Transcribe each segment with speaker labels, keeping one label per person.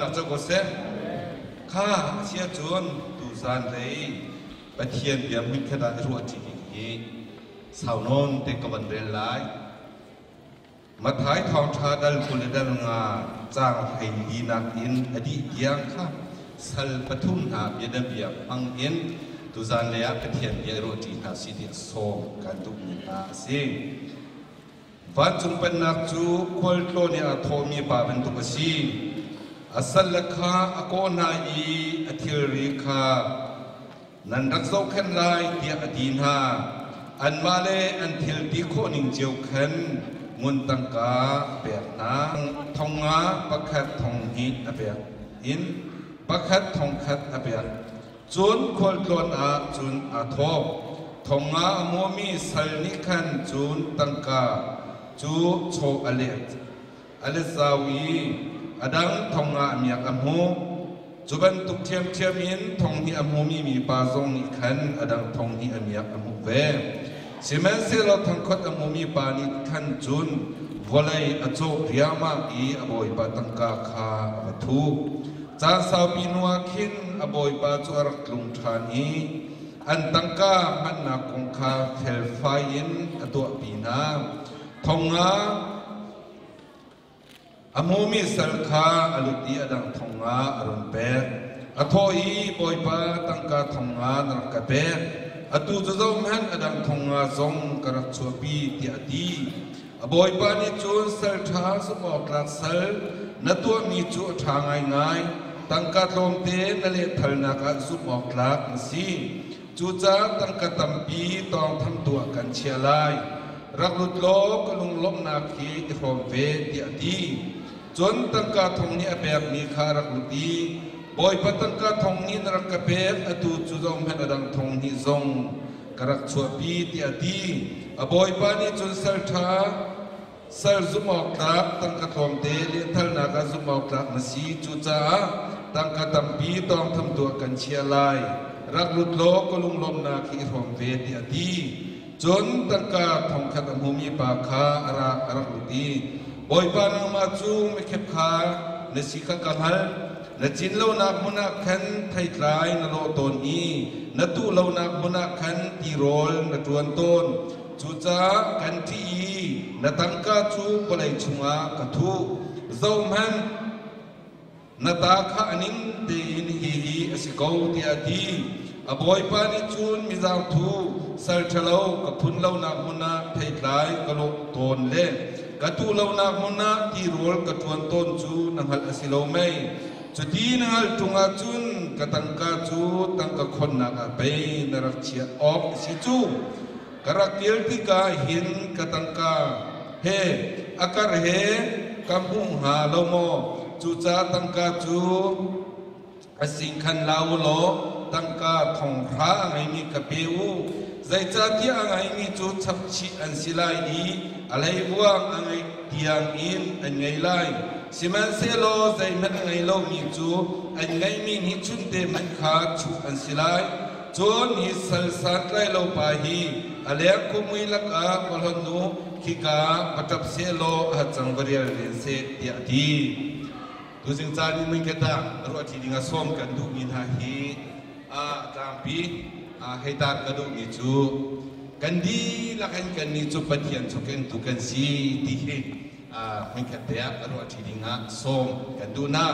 Speaker 1: นักเจ้าก็เสข้าเสียจวนตูซานเลยปะเทียนเบียมิขดารัวจริงนี้สาวนนเด็กกบันเรลไลมาท้ายทองชาดัลกุลดัลงาจ้างให้ดีนักอินอดีตยังข้าสัลปทุมนาเบียดเบียบังอินตูซานเลยปะเทียนเบียรัวจริงนาสิเดียโซกันตุมินาสิวันจุงเป็นนักจูคอลโตเนียโทมีบาเป็นตุกสีอาศัยข้าอโกนาอีอธิริคานันรักโซเข็นไลเดียอดีนาอันมาเลอันทิลติโคนิงเจียวเข็นมุนตังกาเปียนางทองงาปักขัดทองหินอเปียอินปักขัดทองขัดอเปียจุนคอลโตนาจุนอาทบทองงาโมมีสัลนิคันจุนตังกาจูโชอเลตอเลซาวีอดังทองงาเมียกอัมโฮจุบันตุกเทียมอินทองที่อัมโฮมีปาซงนิคันอดังทองที่เมียกอัมโฮเวสิเมนเซลทังคดอัมโฮมีปานิคันจุนวลัยอโจเรียมาอีอบอยปาตังกาคาวัตุจาสาวปีนัวคินอบอยปาจุอารักลุงทานีอันตังกามันนักคงคาเฟลไฟอินอตัวปีนาทองงาอโมมีสัลคาอลุตีอดังทองงาอรุณเปรอโทอีบอยปาตังกาทองงานรักเปรอตูจุจอมหันอดังทองงาทรงกระชัวปีเตียดีอบอยปานิจูนสัลชาสมอกลักสัลนตัวมีจูทางง่ายตังกาลมเตนเลทัลนักสมอกลักสีจูจ้าตังกาตัมปีตองทำตัวกันเชียไลรักลุดโลกลุงล้มนาคีอิโรมเวเตียดีจนตั้งกาทงนี้แบบมีคารักลุดีบอยปัตั้งกาทงนี้นรักกะเปรอตูจุดอมเพนอดังทงนี้ทรงกรักชัวปีเตียดีบอยปานีจนสัลทาสัลซุมอกลักตั้งกาทงเตเลทัลนากาซุมอกลักนสีจุจ้าตั้งกาตัมปีต้องทำตัวกันเชียไลรักลุดโลกลุงล้มนาคีอิโรมเวเตียดีจนตั้งกาทองขัดมุมีปาคาอารักลุดีบอยปานังมาจูไม่เข็บขาในสิกกังหัลในจินเลวนักมุนักขันไทยกลายนโลตนอีนตู้เลวนักมุนักขันตีโรลนจวนต้นจูจ้ากันที่นตั้งกาจูบลัยชุงอากทุเจ้ามันนตาข้านิงเตอินฮีอสิกาวตีอดีอบอยปานิจูนมิจาวทูสัลเทลาวกับพุนเลวนักมุนักไทยกลายกโลตนเล่กตูเลวนักมุนักที่รัวกตวนต้นจูนังหัลอสิโลไม่จุดที่นังหัลตุงอาจุนกตังกาจูตังกคนนักเปย์นรักเชียออกสิจูกรักเดียลที่กาหินกตังกาเฮอากาศเฮกัมพุงหาโลโมจูจ้าตังกาจูอสิงคันลาวโลตังกาทองพระไงมีกะเปวใจจ้าที่ไงมีจูทับชีอันสิไลอีอะไรว่างอะไรเตียงอินอันไงไลสิมันเซโลใจมันไงโลมีจูอันไงมีนิชุนเตมันขาดจูอันสิไลจนฮิสัลสัตไลโลปาฮีอะไรคุมุยลักอาบอลนูคิกาปัตบเซโลหัดจังบริยเรนเซเตียดีดูสิงจานี่มันก็ตามรัวที่ดิ่งอาสวมกันดูมินหาฮีตามปีให้ตากระดูกนิจูกันดีละกันนิจูปะเทียนสุกันตุกันสีดีมันก็เดียรัวที่ดิ่งอาสวมกันดูน้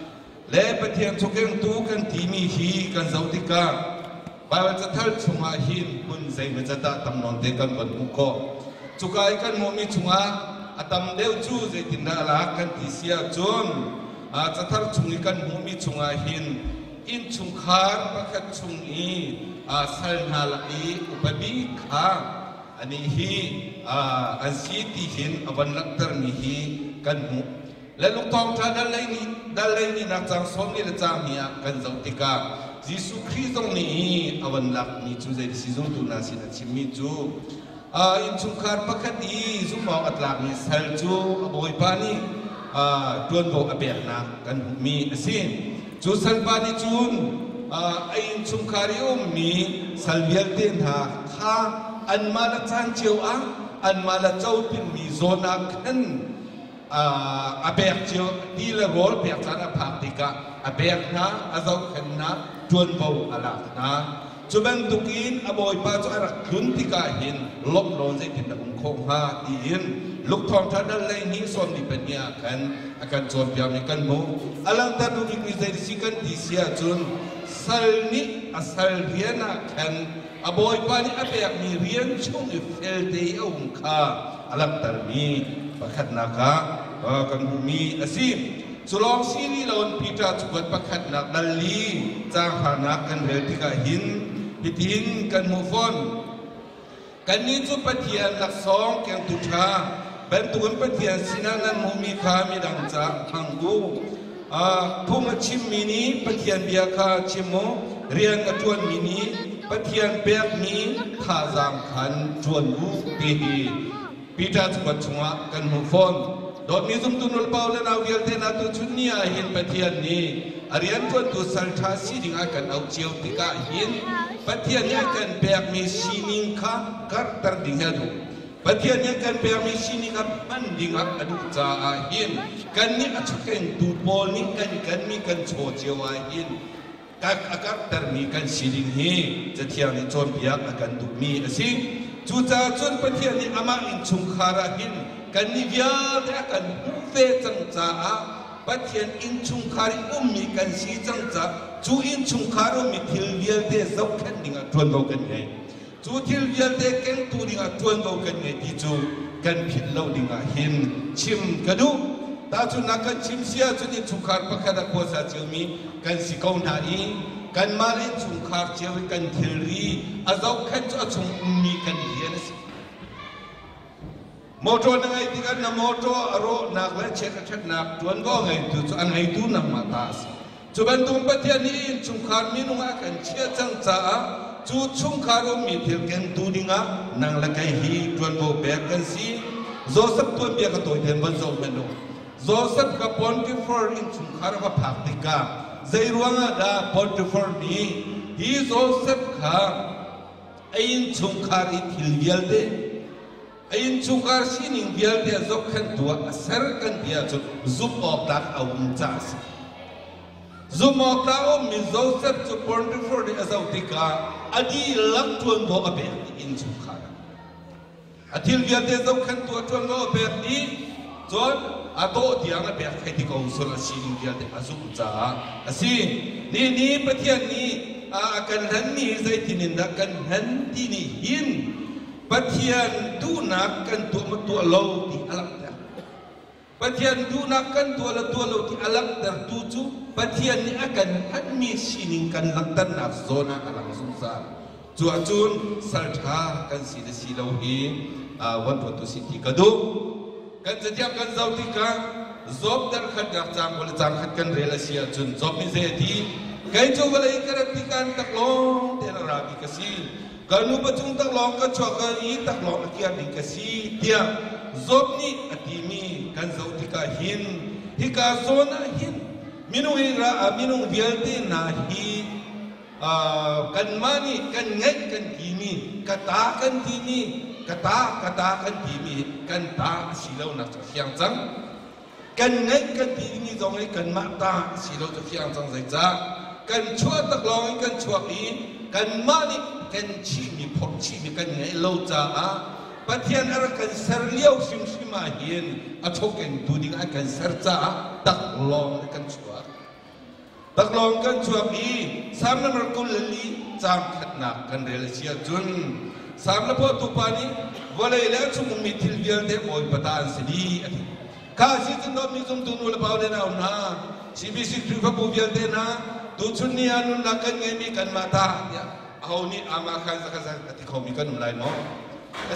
Speaker 1: ำเล่ปะเทียนสุกันตุกันที่มีฮีกันเจ้าติกาบางวันจะทัลชงอาหินคุณใจมันจะตัดตำนนเด็กกันบนมุกจุกายกันโมมีชงอาตำเดียวจูใจตินดาลักกันที่เสียจนจะทัลชงกันโมมีชงอาหินอินชุงคาร์ประคัดชุงอีสัลนาลีอุปบิขาอันนี้ฮีอันซีติหินอวันลักตร์นี้ฮีกันหูและลูกทองท่าดัลเลยนี่นักจังสมนี่ละจามีกันเจ้าติกายิสุคริสต์นี้อวันลักนี่จูใจสิจุตุนาสินะชิมิจูอินชุงคาร์ประคัดอีจุมบอกอัตลักนี่สัลจูอบอยปานีจวนโบอเบียนักกันมีสิจูสัลปานิจูนอินชุมคาริโอมีสัลเบียลเตนหาข้าอันมาละจันเจียวอันมาละเจ้าเป็นมีโซนักขัน อาเบกเจียวดีละโรลเบียกสารพัดติกะอาเบกนะอาเจ้าขันนะจวนเบาอะไรนะจุบันตุกินอบอยป้าจะรักดุนติกาหินลบโลนใจติดอุ้งคงฮาตีหินลูกทองทัดอะไรนี้ส่วนที่เป็นยากันอาการจวนเปียมีกันมูอลังตาดูกิจสิกันที่เสียจุนสัลนี้สัลเรียนักกันอบอยป้านี่อาเบกมีเรียนช่วงอิเฟลเดียอุ้งข้าอลังตามีประคัดนักกันมีอาศิมสุลองซีรีลอนพิจารจุดประคัดนักดัลลีจางหานักกันเรื่องที่กาหินพิธีกันมูฟอนกันนี้จุดปะเทียนหลักสองแกงตุชาเป็นตัวปะเทียนสินานันมูมีขามีดังจากฮังกูผู้มาชิมมินีปะเทียนเบียคาชิมโมเรียนกับจวนมินีปะเทียนเปียกมีท่าจางขันจวนรูปีพิจารจุดชัวกันมูฟอนโดยมีจุดตุนุลเปาเลนเอาเดียลเทนาตุชุนนี้เห็นปะเทียนนี้อารียนจวนตุสัลทาสีดิ่งอากันเอาเจียวติกาเห็นปะเทียนนี้กันเปียกมีซีนิงค่ะกัดตัดดิ่งดูปะเทียนนี้กันเปียกมีซีนิงค่ะมันดิ่งอักดูจ้าเห็นกันนี้อาจจะกันดูบอลนี้กันมีกันโชว์เจียวเห็นกัดตัดมีกันซีดิ่งนี้จะเทียนนี้จวนเปียกอากันดูมีสิจูจ้าจวนปะเทียนนี้อามาอินชุงคาราเห็นกันนี้เดียวแต่กันเฟจังจ้าปะเทียนอินชุงคาริมีกันซีจังจ้าจูอินชุงคารุมีทิลเวียลเดซอกขันดิ่งจวนโบกันไงจูทิลเวียลเดเก่งตูดิ่งจวนโบกันไงที่จูกันผิดเล่าดิ่งหินชิมกระดูตาจูนักกันชิมเสียจูนี่ชุงคาร์ปะคดาโคซาเจียวมีกันสิกาวนาอีกันมาเล่นชุงคาร์เจียวกันทิลรีอาซอกขันจูชุงมีกันเฮียนสิมอเตอร์นั่งไอ้ที่กันนะมอเตอร์อารมณ์นักเล่นเช็คชัดนักจวนก็ไงตัวอันไงตัวนักมาตาสจุบันตุงปะเทียนี้ชุงคาร์มีนุ่งอากันเชี่ยจังจ้าจูชุงคาร์มีเที่ยวกันตัวดิ่งนั่งละไกฮีจวนโบเบกันซีโจเซฟตัวเบียกันตัวเดิมบนโจเมนูโจเซฟกับปอนติฟอร์อินชุงคาร์กับพักติกาใจรวงดาปอนติฟอร์นี้ฮีโจเซฟค่ะอินชุงคาร์อิทิลเยลเดอินชุงคาร์ซีนิงเยลเดจบขันตัวเสร์กันเดียจุดซุปออกดักเอาอุนจัสซูมอตาโอมิโซเซปจูปอนดิฟอร์ดิอาซาติกาอดีลักทวนโบอเบกอินชุงคาร์อธิลเวียเดจบขันตัวทวนโบอเบกนี้จนอาโตเดียงอเบกให้ที่เขาสุรซีนิงเวียเดอาซุจ้าสินี่ปะเทียนนี้กันหันนี่ใจที่นินดักกันหันที่นี่หินปะเทียนดูนักกันตัวโลที่อลังแต่ปะเทียนดูนักกันตัวโลที่อลังแต่ตูจูปะเทียนนี้อากันหันมีสินิงกันลักตันนักโซนาอลังสงสารจัวจุนสัลทากันสีโลหีวันพุธสิที่กระดูกันจะเทียบกันเจ้าที่กันจบดังขัดดักจางวันจางขัดกันเรลเซียจุนจบมิเซตีไก่จูวเลยกระติกันตะลงเทนราบิกสีกันนูปัจจุบันตะลงกันชัวกันอีตะลงเกียร์บิกสีเดียจบนี้อดีมีกันเจ้าที่กันหินที่กันโซนาหินมินุฮิรามินุเวียลเตนาฮีกันมานีกันเงยกันทีมีกตากันทีมีกตากันทีมีกันตาสิเลวนักเสียงจังกันเงยกันทีมีตรงนี้กันมาตาสิเลวจะเสียงจังใจจ้ากันชัวตะลองกันชัวอีกันมานีกันชีมีพกชีมีกันเงยเลวจ้าปะเทียนอะไรกันเสร์เลี้ยวชิมมาเห็นอาชกันดูดิ่งกันเสร์จ้าตะลองกันชัวตะลองกันชัวอีสามนักกุลลีจางขัดนักกันเรลเซียจุนสามนักพอตุปานีวันเลยแล้วชุมมิทิลเวียลเดโอยปตานสิดีข้าสิจุนดอมิจุมตุนุลเปาเดนาอุนาสิบิสิคริฟะบูเวียลเดนาตุชุนนี่อนุนักกันเงมีกันมาตาเนี่ยเอานี่อามาคันสักสักที่เขามีกันนุ่มลายมั้ง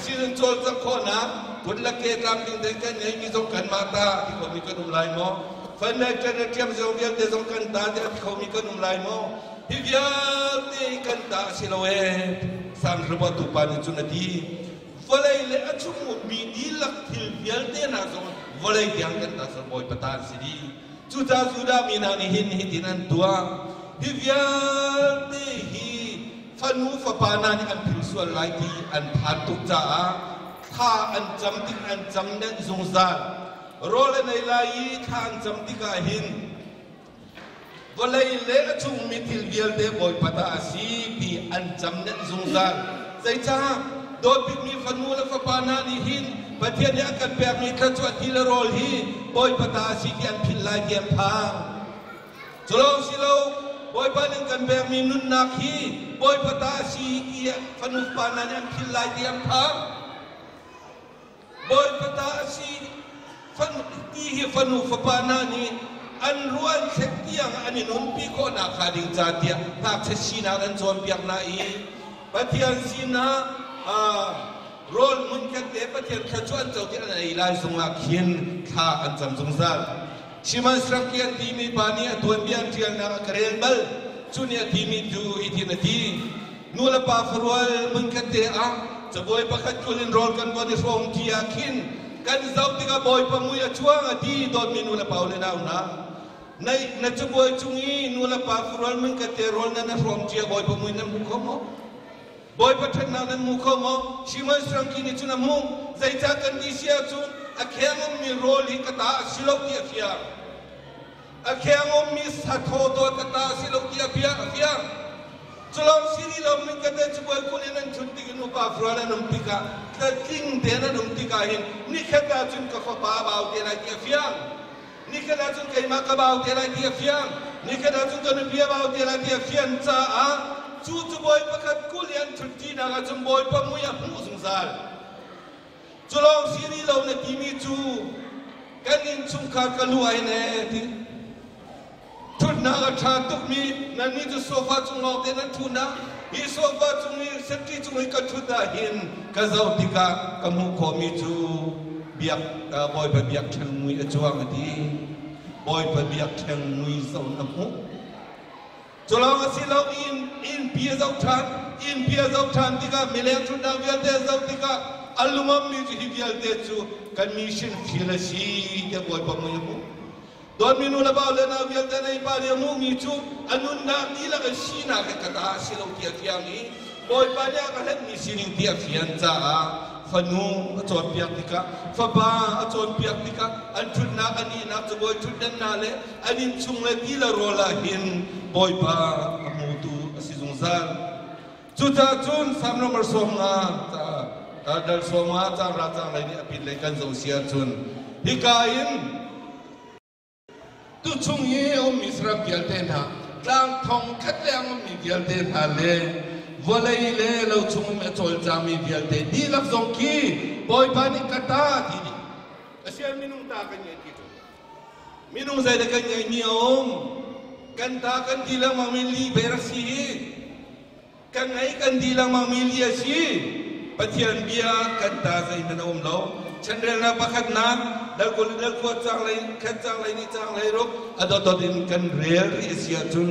Speaker 1: สิจุนโจลสักคนนะคุณละเกตามดิ้งเด็กกันเงมีส่งกันมาตาที่เขามีกันนุ่มลายมั้งฟันเนกกันเทียมส่งเวียลเดส่งกันตาที่เขามีกันนุ่มลายมั้งฮิเวียลเดกันตาสิโลเอสามระบบตุปานิจุนดีวันเลยอาชุมมีดีลักทิลเวียลเดน่าส่งวันเลยยังกันตาสบอยปตานสิดีจุดสุดามีนานิหินหินนันตัวฮิเวียลเดฮีฟันมูฟปานานี่อันพิสุไลที่อันผ่านตุกจ้าถ้าอันจำติอันจำเน้นสงสาร โรลในลายทางจำติกาหินวันเลยเละจุงมิทิลเวียลเดบอยปตาสีปีอันจำเนซุงซาใจจ้าโดยปิดมีฟันูและฟปานานิหินปะเทียนยากันแบบมีขจวดทีละโรลฮีบอยปตาสีที่อันพิลลายเกียมพาจุลสิโลบอยปานึงกันแบบมีนุนนักฮีบอยปตาสีเกียฟันูปานานี่อันพิลลายเกียมพาบอยปตาสีฟันที่ฟันูฟปานานี่อันรวนเช็คเตียงอันนี้นุนปีโคนาคาดิงจาเตียภาคเชชีนาอันจวนเปียกนาอีปะเทียนสีนาโรลมุนกันเดปะเทียนขจวนเจ้าที่อันไอลายสงอาเขียนข้าอันจำสงสารชิมันสรักเกียนทีมีปานีตัวเบียนเทียนนักเรียนบัลจุนีทีมีดูอิทินาทีนูละปาฟรวลมุนกันเดอะจะบอยปะขจุลินโรลกันวันที่สองที่อาคินกันเจ้าที่กับบอยปะมุยช่วงอดีตโดนมีนูละปาเลนาวนาในจะบอยจุงีนูละปาฟรวลมุนกันเดโรลนั้นสองที่บอยปะมุยนั้นมุขโมบอยปะทันนั้นมุขโมชิมันสรังกินจุนมุงใจจากกันดิเสียจุนอาแค่งมีโรลฮิกตาสิโลกีเฟียอาแค่งมีสัตว์โตตัวกตาสิโลกีเฟียจุลองสิริลมิกันเดจบอยกุลินันชุดที่นุปาฟรวลนันติกาแต่กิงเดนันนุติกาหินนี่แค่การจุนกับฟ้าบ่าวเดลัยเฟียนี่แค่การจุนกับมากบ่าวเดลัยเฟียนี่แค่การจุนกับนุเบียบ่าวเดลัยเฟียจ้าจูจบอยประคัดกุลินันชุดที่นักจบอยปะมุยผู้สงสารจุลองสิริเราในที่มีจูกันนินชุมขาดกันรวยเนติทุนนักชาตุกมีนั่นนี่จะโซฟาจุงเอาเดนันทุนนะอีโซฟาจุงมีเซตที่จุงมีกันทุนได้เห็นกันเจ้าติกากมุขมีจูเบียกบอยไปเบียกเชิงมุยจวงดีบอยไปเบียกเชิงมุยเจ้าน้ำมุจุลองสิเราอินเพียเจ้าทานติกามิเลนทุนนักเวียนเดเจ้าติกาอัลลุมัมมีจุฮิเวียลเดจูกันมิชชั่นฟิลชีเดบอยปะมุยมุโดนมินูละบ่าวเลนาเวียลเดในปาริมุมีจูอันนุนนาดีละกันชีนากันกตาสิเราเทียเทียมีบอยปะเนี่ยกันเล่นมิสินิงเทียเฟียนจ้าฟันูอจวนเปียกติกาฟะบาอจวนเปียกติกาอันทุนนาอันนี้นับจะบอยทุนนั้นนาเลอันนี้ชุงเลดีละโรลาหินบอยปะมูตูสิจุงซาจุดจุนสามนมาสองงาดัลสองงาจางราจางเลยนี่อภิเลกันส่งเสียจุนฮิกาอินตุชุงเยี่ยมมิสราเกียลเตนฮะกลางทองคัดเลี้ยงมีเกียลเตนฮะเลยวันเลยเราชุงไม่จอลจามีเกียลเตนดีลับส่งคีบอยปานิกตาทีนี้เสียมินุงตากันยังที่ตุมินุงใจเด็กกันยังนี่องกันตากันทีละมังมิลีเบรซีกันไงกันทีละมังมิลีซีปะเทียนเบียกันตาใจนันอมเราฉันเรียนนับประคัดนับดัลกุลดัลขวดจางเลยขัดจางเลยนี่จางเลยรบอดอดินกันเรียร์เสียจุน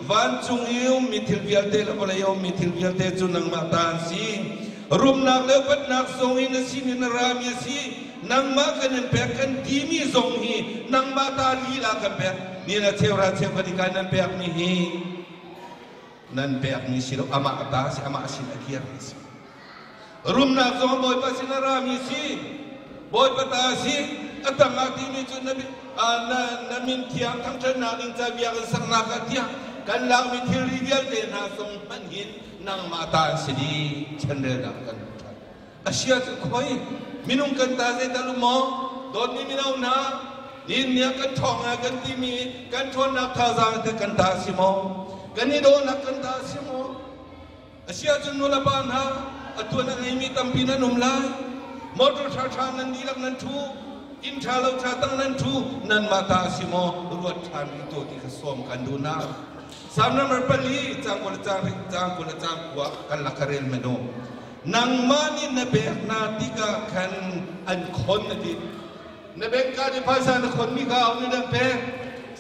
Speaker 1: วันจุงยิวมิทิลเวียลเตลบลายมิทิลเวียลเตจุนังมาตานซีรุมนักเลวปัดนักทรงอินซีนินรามยซีนังมากันเปกกันทีมีทรงฮีนังมาตาลีลากันเปกนี่นะเทวราเทวดิการนันเปกมีฮีนันเปกมีสิโลอามาตาสิอามาสินาเกียร์สิรุมนักทรงบอยปัสินรามยซีบอยปตาซีอัตมาที่มีจุนนบีนันมินเทียงทั้งชนะดินจะเบียกันสังนักเทียงกันลางมิทิริเดียลเดนาสมพันหินนางมาตาสิดีฉันเดินกันอาเซียจะคอยมินุงกันตาเซตาลุมอโดนนี่มินเอาหนานี่เนี่ยกันทองกันที่มีกันทนนักท่าจางแต่กันตาสิโมกันนี่โดนนักกันตาสิโมอาเซียจุนนุลบานฮะอัตัวนั้นไม่มีตัมพีนันนุ่มลายมอตุชาชานันดีลักนันทูอินชาเราชาตั้งนันทูนันมาตาสิโมรวดทานตัวที่ขสวมกันดูนาสามนั้นมันเป็นลีจางกุลจางกัวกันลักเรลเมโนนางมานินเบกนาติกาขันอันคนนดินเบกการภาษาคนมีก้าวนี่นเบก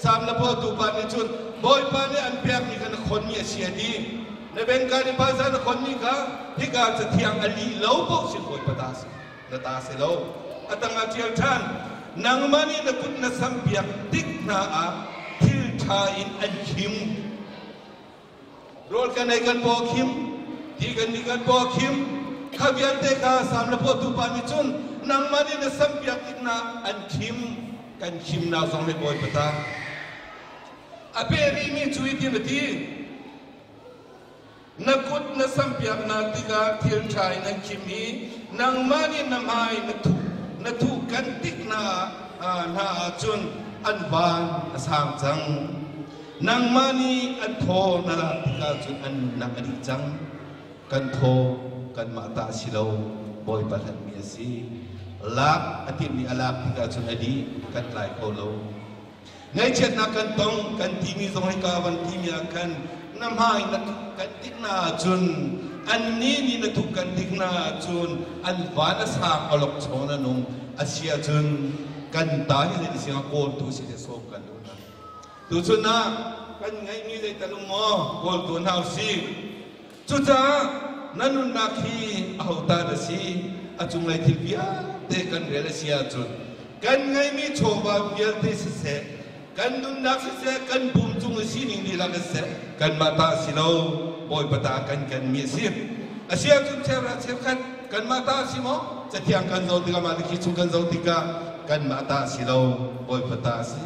Speaker 1: สามนับตัวปานิจุนบอยปานิอันเปียกมีกันคนมีเสียดีนเบกการภาษาคนมีก้าที่การจะเทียงอลีเล่าบอกสิบอยปตาสินตาสิเล่าอัตังอาเจียลท่านนางมานินกุนสัมเปียกติกนาอาทิลชาอินอันคิมโรลกันในกันบอกคิมที่กันนี่กันบอกคิม ข้าเวียนเตกาสามละพอตุปามิจุนนางมานี่นะสัมเปียกติกนาอันคิมกันคิมนาสองเลยบ่อยปะตาอเปรีมีจุยที่นาทีนักกุดนักสัมเปียกนาติกาเทียนชายนักคิมีนางมานี่นำไอ้นักทุกันติกนานาจุนอันบานสามจังนางมานี่อันโทนาติกาจุนอันนักอดีจังกันโทกันมาตาสิโลบอยปัลเมียสีลักอติมีอลักติกาจุนอดีกันหลายโคโลไงเช่นนักกันตรงกันที่มีสมัยกาวันที่มีกันน้ำหายนักกันติกนาจุนอันนี้นี่นักทุกกันติกนาจุนอันวานสามอลกโชนันุงอาเซียจุนกันตายในสิงคโปร์ตัวสิเดโซกันดูนะตัวจุนนะกันไงมีเลยตะลุงมอโกลตัวน่าสิจุจ้านั่นนุนักฮีเอาตาดสีอาจุงเลยที่พิอาเตกันเรลเซียจุนกันไงมีโชว์บาพิอาเตสเซกันนุนักเซกันบุมจุงสีนิงดีลักเซกันมาตาสิโลบอยปตากันมีสิอาเซียจุนเชฟรัเชฟกันมาตาสิโมจะเที่ยงกันโซติกามาดิคิจุกันโซติกากันมาตาสิโลบอยปตาสิ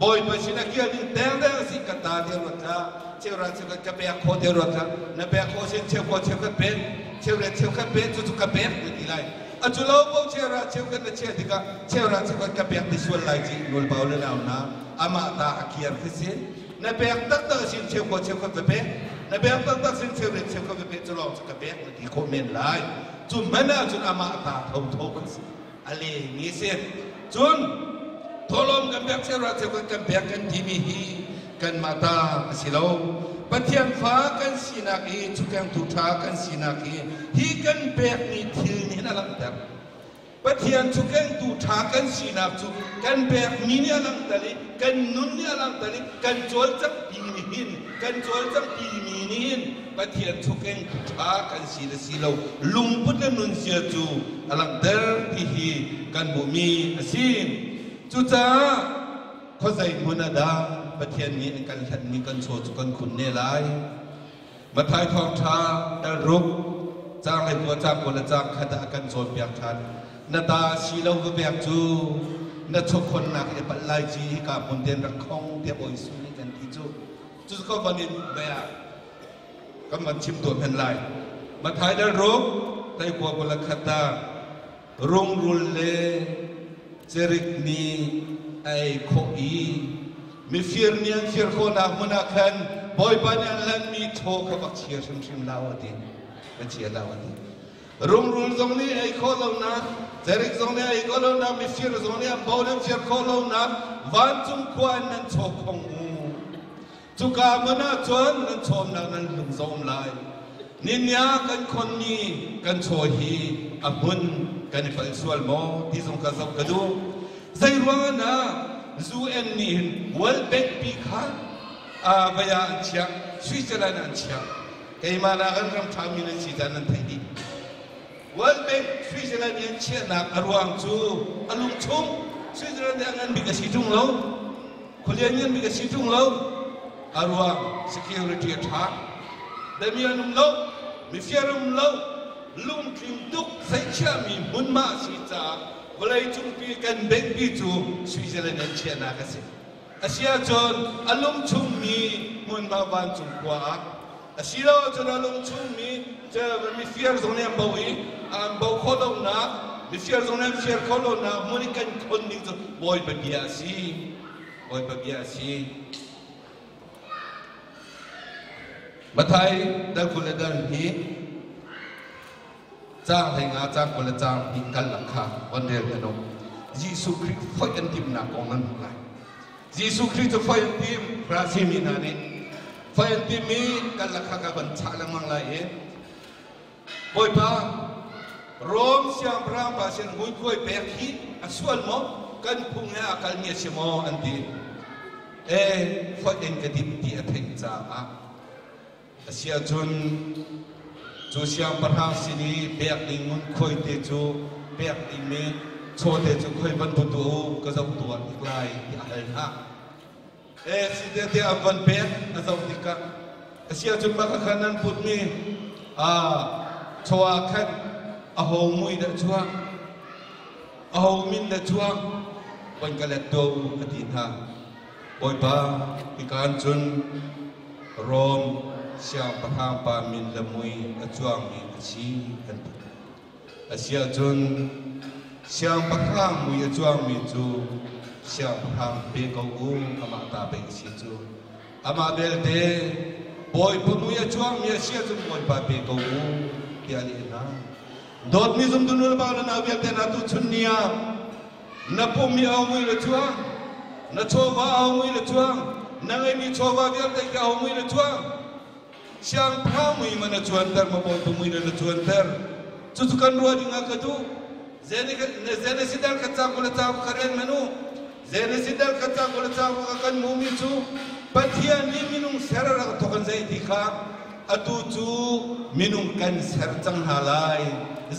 Speaker 1: บอยไปสินักเกียรติเตงสิกันตาเดียวรักเชื่อรักเชื่อกับเปียโคเดียวรักนับเปียโคเชื่อโคเชื่อกับเปียเชื่อกับเปียจุกับเปียไม่ดีเลยอาจุโลโบเชื่อรักเชื่อกับเชื่อติกาเชื่อรักเชื่อกับเปียที่ส่วนไหลจีนุลเบาเลยแล้วนะอามาตาฮักเกียร์ที่สินับเปียตักตักสิเชื่อโคเชื่อกับเปียนับเปียตักตักสิเชื่อกับเปียจุโลกับเปียไม่ดีโคเมนไลจุนมันน่าจุนอามาตาทบกันสิอะไรนี่สิจุนทลมกันแบบเชื่อรักเชื่อกับเปียกันที่มีฮีกันมาตาสิโลปะเทียนฟ้ากันสีนักอีทุกอย่างทุกทากันสีนักอีฮีกันเปียกนี่ทิลนี่นั่นแหละแต่ปะเทียนทุกอย่างทุกทากันสีนักทุกกันเปียกนี่นี่นั่นแต่นี่กันนุ่นนี่นั่นแต่นี่กันโจลจับปีนี่หินกันโจลจับปีมีนี่หินปะเทียนทุกอย่างทุกทากันสีละสีโลลุงพุทธนุ่นเสียจูอันเดอร์ที่ฮีกันบุมีสิจุจ้าเขาใส่มุนาดาประเทศนี้กันฉันมีกันโชว์กันขุนเนลายมาทายทองท้าดารุกจ้างให้ตัวจ้างคนละจ้างขดากันโชว์เปียกทันนาตาชีเราก็เปียกจูนาทุกคนนักเอปัลไลจีกับคนเดียนรักคงเดียบอยสุนีกันที่จูก็วันนี้เบียก็มันชิมตัวเป็นไรมาทายดารุกได้กว่าคนละขดารุงรุลเลเจริกนีไอโคอีมีฟิร์นียนฟิร์โคนามุนักขันบอยปัญญาลันมีโทขบักเชียร์ชิมลาวดีเป็นเชียร์ลาวดีรุงตรงนี้ไอโคลาวนาเจริกตรงนี้ไอโคลาวนามีฟิร์ตรงนี้บอยนันฟิร์โคลาวนาวันจุงกวนนันโชคงจุกามุนักจวนนันชมนันลุงทรงลายนินยากันคนนี้กันโชฮีอับุนกันไปสวลโมที่ทรงกระซับกระดูใจร้อนนะซูเอ็นนี่วัลเบกปีขาบยาอันเชียสวิตเซอร์แลนด์อันเชียใครมานากันรำทำมินชีจานันไทยดีวัลเบกสวิตเซอร์แลนด์อันเชียนักอรวงจูอลุงชุงสวิตเซอร์แลนด์อันบิกสิจุงโลคนเลี้ยงยันบิกสิจุงโลอรวง security attack เดมีอันโลมีเฟียรุมโลลุงคิมดุกใส่เชื่อมีมุนมาสิจ้าเวลาจุงปีกันเบกปีจูสวิตเซอร์แลนด์อันเชียนักสิอาเซียจนอารมณ์ชุ่มมีมุนบาวันจุกว่าอาเซียจนอารมณ์ชุ่มมีจะมีเฟียร์ตรงนี้บ่อยบ่ขอลงนะมีเฟียร์ตรงนี้เฟียร์ขอลงนะมุนิกันคนนี้จะบ่อยแบบยาสีบ่อยแบบยาสีมาไทยได้คุณละเดินฮีจ้างให้งาจ้างคนละจ้างฮีกันหลังคาวันเดียวกันน้องยิสุคริสต์ไฟกันทิมหนักของนั้นไงยิสุคริสต์ไฟทีมพระสิมินานีไฟทีมมีกันลักขะกันชาลังมังไลเอ๋บ่อยป้าโรมเสียงพระภาษาหุยคุยเปียกีส่วนมอกันพุ่งให้อาการเมียชิมออันดีไฟเอ็นกันดิบที่อธิษฐานเสียจนจูเสียงพระภาษานี้เปียกลิงมุนคุยเตจูเปียกลิงมีโชว์เตจูคุยบรรทุกก็จะตัวอีกลายที่อะไรนะสิเดียร์วันเปียกก็จะติกะเสียจนมาขันนั้นพูดมีชัวขัน อาหูมุยเดชัวอาหูมินเดชัววันกะเล็ดโตอดีตฮะบอยป้าพิการจนรอมเสียงประหามปามินละมุยอจวงมีอาชีกันอาเซียจนเสียงประหามมุยอจวงมีจูเสียงประหามเบกอูอามาตาเบกสิจูอามาเบลเดบอยปมุยอจวงมีอาเซียจนบอยป้าเบกอูที่อาลีนะดอดมีจุมดุนละบาลนาเบียเตนาตุชุนเนียนับมีเอามุยละจวงนับโชวาเอามุยละจวงนังไอมีโชวาเบียเตเอามุยละจวงเสียงพระมุยมันละจวนเตอร์มาบอยปมุยละจวนเตอร์จุดกันรัวดิ่งกระดูเจเนสิดัลกัจจางกุลตาวคาเรนมนูเจเนสิดัลกัจจางกุลตาวกันมูมิจูปัทยานิมินุงเสรรักทุกันใจที่ข้าอตูจูมินุงกันเสรจังหาลาย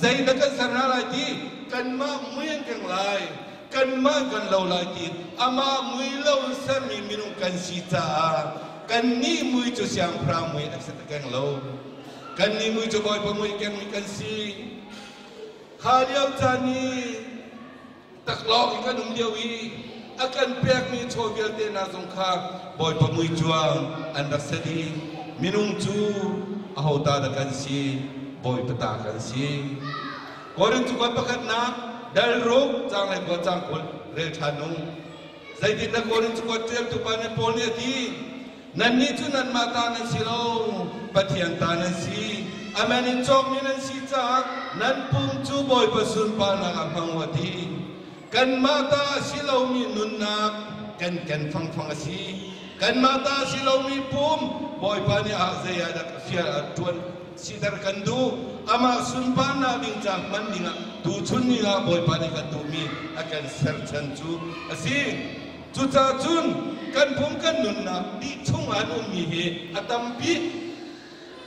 Speaker 1: ใจนักกันเสรหาลายที่กันมามุยกันลายกันมากันเลาลายที่อามามุยเลาเสรมีมินุงกันสีตากันนี่มุยจูเสียงพระมุยอักษรกันเลากันนี่มุยจูบอยปมุยกันมีกันสีข้าเลี้ยวจานีตักลอกอีกนุ่มเดียวอีอาการเปียกมีโชว์เวลเตนาสงข้าบอยปมุยจวงอันดักษดีมินุงจูอาหูตาดักันสีบอยปตากันสีก่อนจุกันประคัดนักดัลรูปจางเลยกว่าจางคนเรชานุใจดินนักก่อนจุกันเตรียมตุปานในโพเนียทีนันนี่จุนันมาตานันสิโลปัทยันตานันสีอามันอินจอมมินันสีจากนันปุ่มจูบอยประสุนปานักพังวัดีกันมาตาสิโลมีนุนนักกันฟังสีกันมาตาสิโลมีปุ่มบอยปานีอาเซียดักฟิอาตวนสิดาร์กันดูอามาสุนปานาบิงจากมันดิงะดูชุนนี่ละบอยปานีกันดูมีอาการเซอร์ชันจูสิจุดจุนกันพุ่มกันนุนนักดิชุ่งอานุมีเหอตัมปี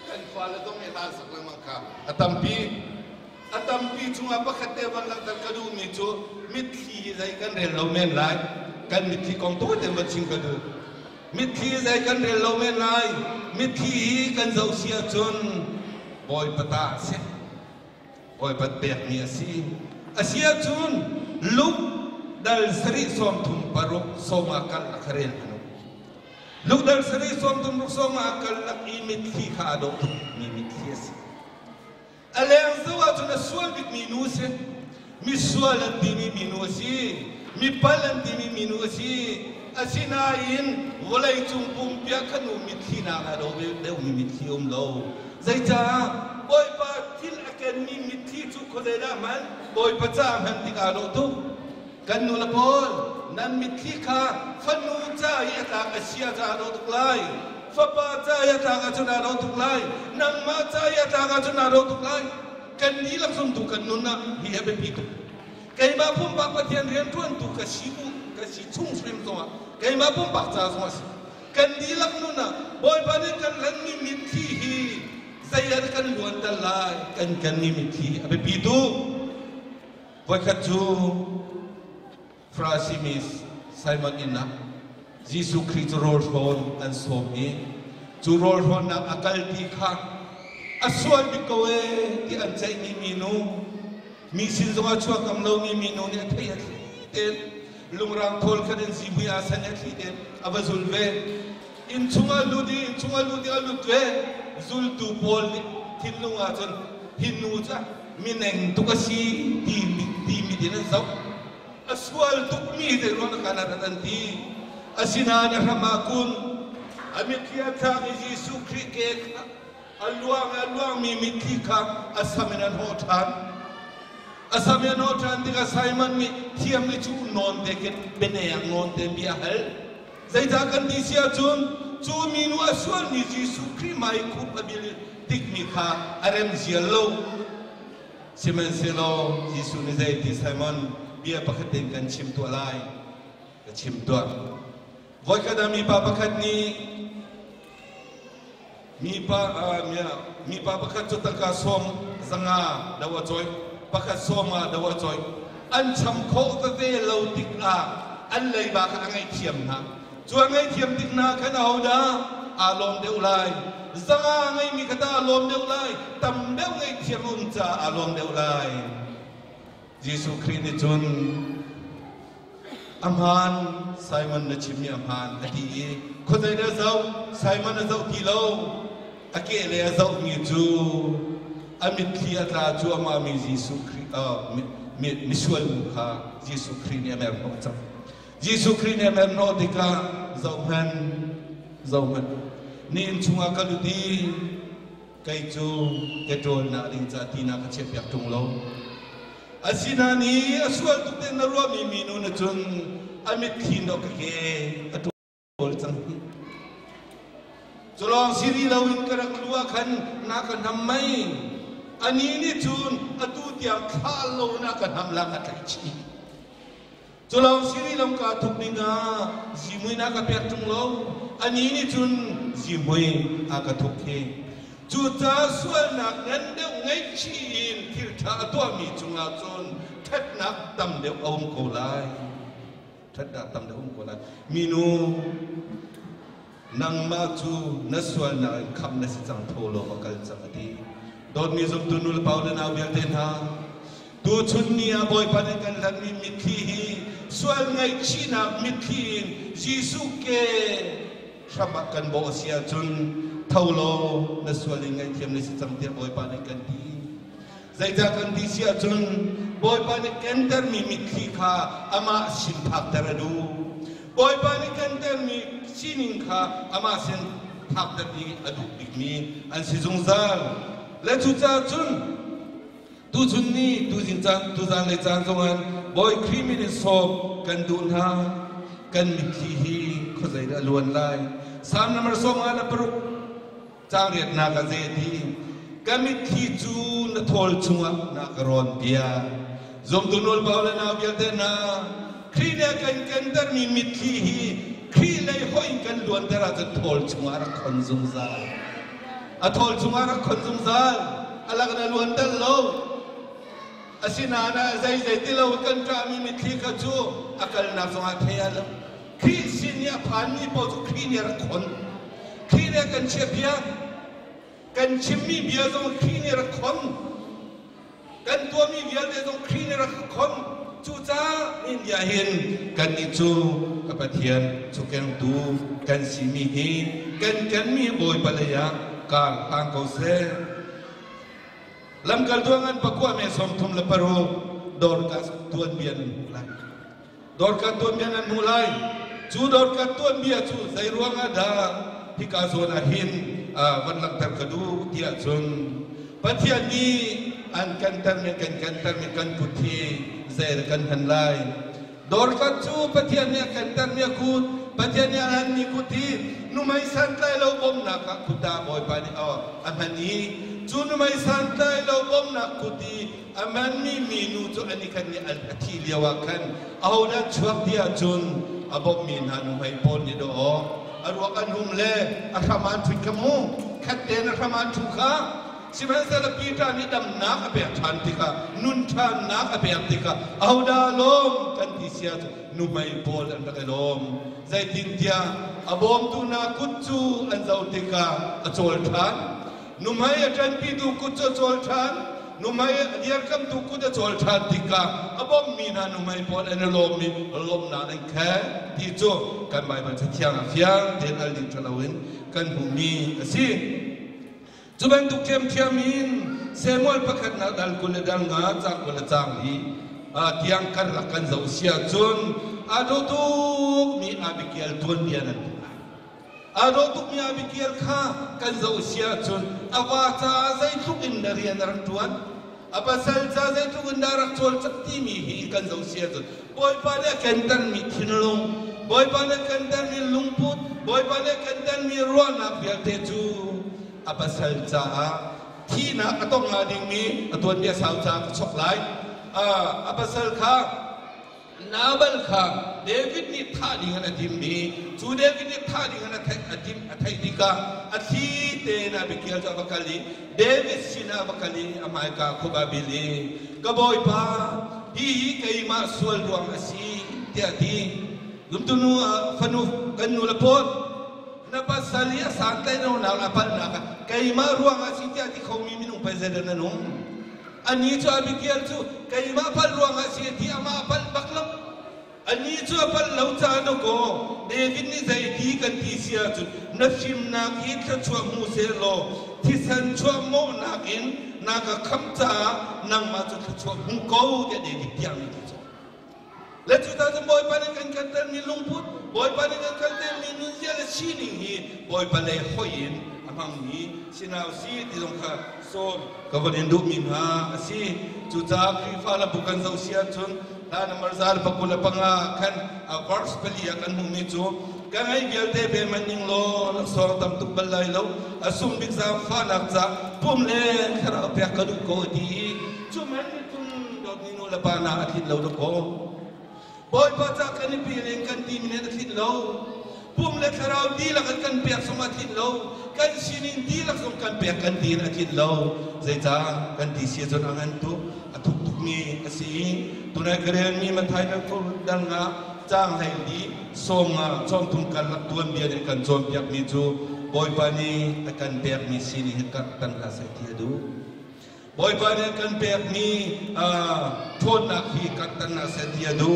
Speaker 1: กันฟ้าละต้องมีลาสักละมังค่ะอตัมปีชุ่งอาบักเตวันละตักดูมีจูมิดขีใจกันเรลโลเมนไลกันมิดขีกองตัวเต็มบัญชีกันดูมิดขีใจกันเรลโลเมนไลมิดขีกันเจ้าเสียจนบอยปตาเสียบอยปตเปียกมีสีเสียจนลุกดัลสรีส่งทุ่มปรุกส่งอาการคาเรนพนุลูกดัลสรีส่งทุ่มปรุกส่งอาการลักอีมิดขีขาดมีมิดขีสิอะไรอันสวัสดิ์นะส่วนบิดมีนูสิมีส่วนดีมีนูสิมีพัลดีมีนูสิอาศินาอินวลัยจุงปุ่มเปียกขนูมิดขีนาคาดเดี๋ยวมีมิดขีโลใจจ้าบอยปาทิลอาการมีมิดขีจุกคนเดียมันบอยปาจ้ามันติกาโลตุกันนูละพอลนั่นมิดขีข้าฟันนูจ้าอยากตากเสียจ้าโลตุกไลฟ้าป้าจ้าอยากตากจุนาโลตุกไลนังมาจ้าอยากตากจุนาโลตุกไลกันนี้ลักษณะตุกันนูนะเฮียเป็นปีตุไก่มาพุ่มปากปะเทียนเรียนทวนตุกสิบุกสิชุ่งสลิมตัวไก่มาพุ่มปากจ้าสมัสกันนี้ลักษณะบอยปานี่กันหลังมีมิดขีใจยันกันล้วนตลายกันนี่มิดขีเป็นปีตุวัยขจูฟราซิมิสไซมอนอินนะยิสุคริสต์โรลฮอนอันสมเอจูโรลฮอนนักอากาศที่ข้าอสวรบิกเวที่อันใจมีนูมีสิ่งที่ว่าชัวกำลังมีนูเนี่ยที่ยัดเต็นลุงรังโทลคันซีบุยอาสันยัดเต็นอาบซุลเวอินชุงอาลูดีอาลูดเวซุลตูบอลทินลุงอาจนหินูจ้ะมีหนึ่งตุกสีดีมีดินเจ้าaswal tukmi de ron kana tanti asina na hamakun amikia ta Yesu krike alwang mi mitika asaminan hotan diga Simon mi thiam li chu non de ke beneyang non de biahal zaita kan di sia chun chu minu aswal ni Yesu kri mai ku abil tikmi kha arem zialo simen selo Yesu ni zaiti Simon biar pakai kan cim tua lai, cim tua. Voi kada mi pa pakat ni, mi pa pakat tu tangka som zanga dawa joy, pakat soma dawa joy. An cham ko ve lau tikla, an lay ba ka angai tiam na. Chu angai tiam tikna kan auda, อารมณ์เดียวไรจังไงมีกระตาอารมณ์เดียวไรตำเดียวไงเทียมจ่าอารมณ์เดียวไรยิสุคริสต์จุนอัมฮันไซมันนชิมอัมฮันอดีคนใจเดือดเจ้าไซมันเจ้าทีโลอาเกเลเจ้ามีจูอามิคลีอัตราจูอามามียิสุคริสต์มิชวลมุขะยิสุคริสต์เนี่ยแม่บอกจังยิสุคริสต์เนี่ยแม่นอติกาเจ้ามันนี่อินชุงอากาลุดีไกจูเกโตรนาลิงจาตีนาคเชปยักตุงโลอาศินานีอาสวลตุเตนรัวมีนูนจุนอามิคินดอกเกอตุโอลจังจุลองสิริลาวินกระกลัวขันนักทำไมอันนี้นี่จุนอตุเตียข้าโลนักทำลังอัตชีจุลองสิริลงกาทุกนิงาจิมุยนักเปียกตุงโลอันนี้นี่จุนจิมุยอากาทุกเฮจุดท้าส่วนนักนั้นเดียวไงชีนที่ท้าตัวมีจุงอาจนทัดนักตำเดียวอมโกไลทัดนักตำเดียวอมโกไลมีนูนังมาจูนัสวนนักคำนัสจังโทโลกกัลจังดีโดนมีจุดตุนุลเปาเลนาเบียเตนฮาตูชุนนี้บอยปานกันหลังมีมิคีส่วนไงชีนักมิคีนยิสุเกสมักกันโบเสียจุนเท่าโลนัสวลิงไงเทียมในสิจังเทียบอยปานกันดีใจจากกันดีเสียจุนบอยปานกันเตอร์มีมิคีค่ะอามาสินพักเตอร์ดูบอยปานกันเตอร์มีชินิงค่ะอามาสินพักเตอร์ดีอดุดิกมีอันสิจงซาลและจุจ้าจุนตูจุนนี้ตูจินจังตูจังเลยจังจงอันบอยครีมินิสอบกันดูนฮากันมิคีฮีเขาใจได้ล้วนไล่สามนัมสองอันปรุจางเรียนนักเจดีกันมิคีจูนทอลชุงนักรอนเบียจงตุนุลบาลนาเบียเดนาครีเนกันเตอร์มีมิคีฮีครีเลยห้อยกันล้วนแต่เราจะทอลชุงอารักคนซุงซาอัทอลชุงอารักคนซุงซาอะไรกันล้วนแต่โลอาศินานะใจที่เรากันจะมีมิตรกับจูอาการนับสมาธิอะไรคริสเนียผ่านมีปอดคริสเนียรักคนคริสเนียกันเชียบียกันชิมมีเบียร์ตรงคริสเนียรักคนกันตัวมีเบียร์ตรงคริสเนียรักคนจูจ้าอินยาเห็นกันนิจูกับปะเทียนจูกันดูกันสิมีเฮกันมีบอยปะเลยการทางเขาเสลำกัลตัวงั้นปะกัวเมสอมทุมละปะโรดอร์กัสตัวเบียนมูลายดอร์กัสตัวเบียนมูลายจูดอร์กัสตัวเบียจูใจรวงอาดาที่กาโซนาหินวันหลังแต่กระดูเทียจนปะเทียนี้อันกันเตอร์เมกันกุทีเซร์กันหันไลดอร์กัสจูปะเทียนี้กันเตอร์เมกุดปะเทียนี้อันนี้กุทีนุ่มไม่สันไลเราบมนักกุดาบอยปานีอันนี้จูนไม่สันไลเราบมนักกุทีอามันมีนูจูอันนี้กันนี่อันที่เลียวกันเอาดันช่วงเดียจุนอาบมีนานุไม่ปนนี่ดออารวกันหุมเล่อาธรรมะทุกขมูขัดเดนอาธรรมะทุกขาสิมันจะละปีตานี่ดำนักอเปียทันติกานุนทันนักอเปียติกาเอาดาลมกันที่เสียนุไม่ปนอันตะลมใจดินเดียอาบอมตุนากุจูอันเจ้าติกาอโจลทันนุไม่อาจารย์ปีดูกุจูโจลทันนุ่มไม่เดียร์คำทุกคนจะโจลทัดติกาอบอมมีนานุ่มไม่พอเอ็นลมนาอันแค่ที่โจกันไปมันจะเที่ยงเฟียงเดินอัลดิทลาวินกันบุมีสิจุบันทุกเข้มเทียมินเซมอลประคัดนัดดัลกุลดัลงาจากกุลจางลีที่ยังกันรักกันเจ้าเสียจนอาดูทุกมีอาบิเกียลตัวเดียนันอาดูทุกมีอาบิเกียลข้ากันเจ้าเสียจนอาวาตาใจทุกอินเดียนรักตัวapa salsa itu gendarak tol cakti mihi kan zau sia tu boy pada kentan mi thinlong boy pada kentan mi lungput boy pada kentan mi ruana biar teju apa salsa thina atong ngading mi atun dia salsa chok lai apa salka nabal kha David ni tha dengan adim mi chu David ni tha dengan adim athai dika athi te na bikial ja bakali David sina bakali amai ka khobabili kaboy pa hi kai ma sual ruang asi ti ati lumtunu fanu kanu lapot na pas salia santai no na apal na kay ma ruang asiti ati khomi minung pezeda na nung ani chu abikial chu kay ma apal ruang asiti ama apal baklam ani chu apal laucha no ko David ni zaidi kan tisia chu nafshim na ki tha chu mu se lo thisan chu mo na in na ka khamcha nang ma chu chu hung ko ke David tiang ni chu le chu ta boy pa kan kan ni lungput boy pa kan kan ni nunzia le sining hi boy pa le hoyin amang ni sinau si ti dong kha so ka ban du min ha asi chu cha fi fa la bukan zau sia chun la namar zal pakula panga kan verse pelia kan mu mi chu kangai bial te be maning lo so tam tu balai lo asum big za fa la za pum le khara pe ka du ko di chu man ni tun dot ni no la pa na athit lo do ko boy pa cha kan pi leng kan ti min athit lo pum le khara di la kan pe som athit lo kan sinin di la som kan pe kan ti athit lo zai cha kan ti sia jon angan tu athuk tuk mi asi tunai karen mi mathai na ko dang nga chang hai di som nga chom thum kan lak tuan bia ni kan chom piak mi chu boy pa ni kan pek mi sini ka tan ka sai ti du boy pa ni kan pek mi thon na khi ka tan na sai ti du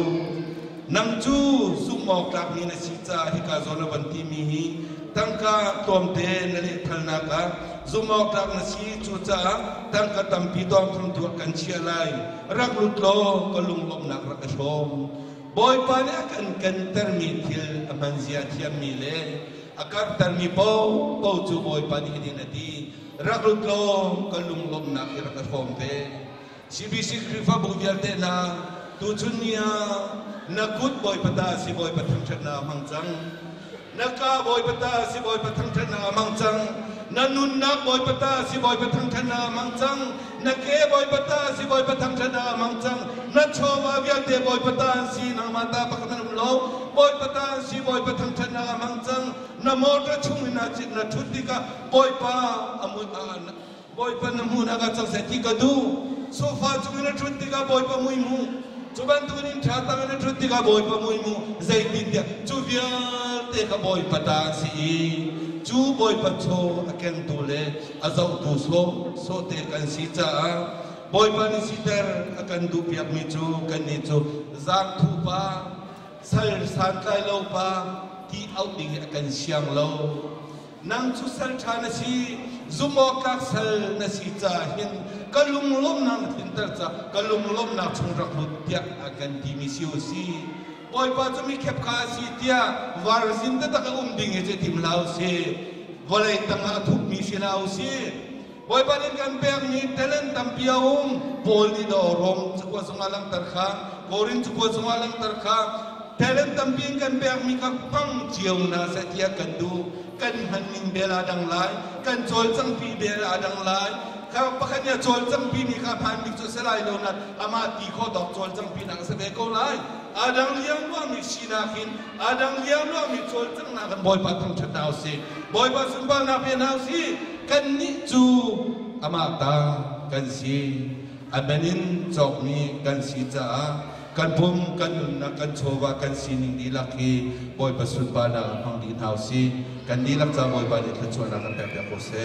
Speaker 1: nang chu sumok tak ni na si cha hi ka zona ban ti mi hi tangka tom te na le thal na ka zumok tak na si chu cha tangka tampi tom thum tu kan chia lai rak lut lo ko lung lom nak rak shom boy pa ne kan termi thil amanzia thiam mi le akar termi po chu boy pa ni din ati rak lut lo ko lung lom nak rak shom te cbc krifa bu bial te na tu chunia nakut boy pata si boy pathang chana mangchang naka boy pata si boy pathang chana mangchang nanun na boy pata si boy pathang chana mangchang nake boy pata si boy pathang chana mangchang na chowa bial te boy pata si nang mata pakam lo boy pata si boy pathang chana mangchang na motor chumina chit na thutika boy pa amun boy pa namuna ga chang se ti ka du sofa chumina thutika boy pa mui mu Cuban tunin chata na truti ka boy pa mui mu zaitin dia chuvia te ka boy pata si chu boy pa cho aken tule azau tu so te kan si cha boy pa ni si ter akan du piak mi chu kan ni chu zak thu pa sal san kai lo pa ti out ding akan siang lo nang chu sal chana si zumo ka sal na si cha hin kalung lom nang tintar cha kalung lom na chung rak lut tia akan ti misiu si boy pa chu mi khep kha si tia war zin ta ka ding je tim lau si volai tanga thuk mi si lau si boy pa din kan pek ni talent tampiaum bol ni do rom chu sungalang tarkha korin chu sungalang tarkha talent tamping kan pek mi ka pang chiu na sa tia kan du kan haning bela dang lai kan chol chang pi bela dang lai ka pakanya chol chang pi ni ka phan mi chu selai lo na ama ti kho dok chol chang pi nang se be ko lai adang liang lo mi sina khin adang liang lo mi chol chang na kan boy pa thang chat naw si boy pa sun ba na pe naw si kan ni chu ama ta kan si abanin chok ni kan si cha kan pum kan na kan chowa kan sining di laki boy pa sun ba na hang di naw si kan di lak cha boy pa ni thachwa na kan pe ko se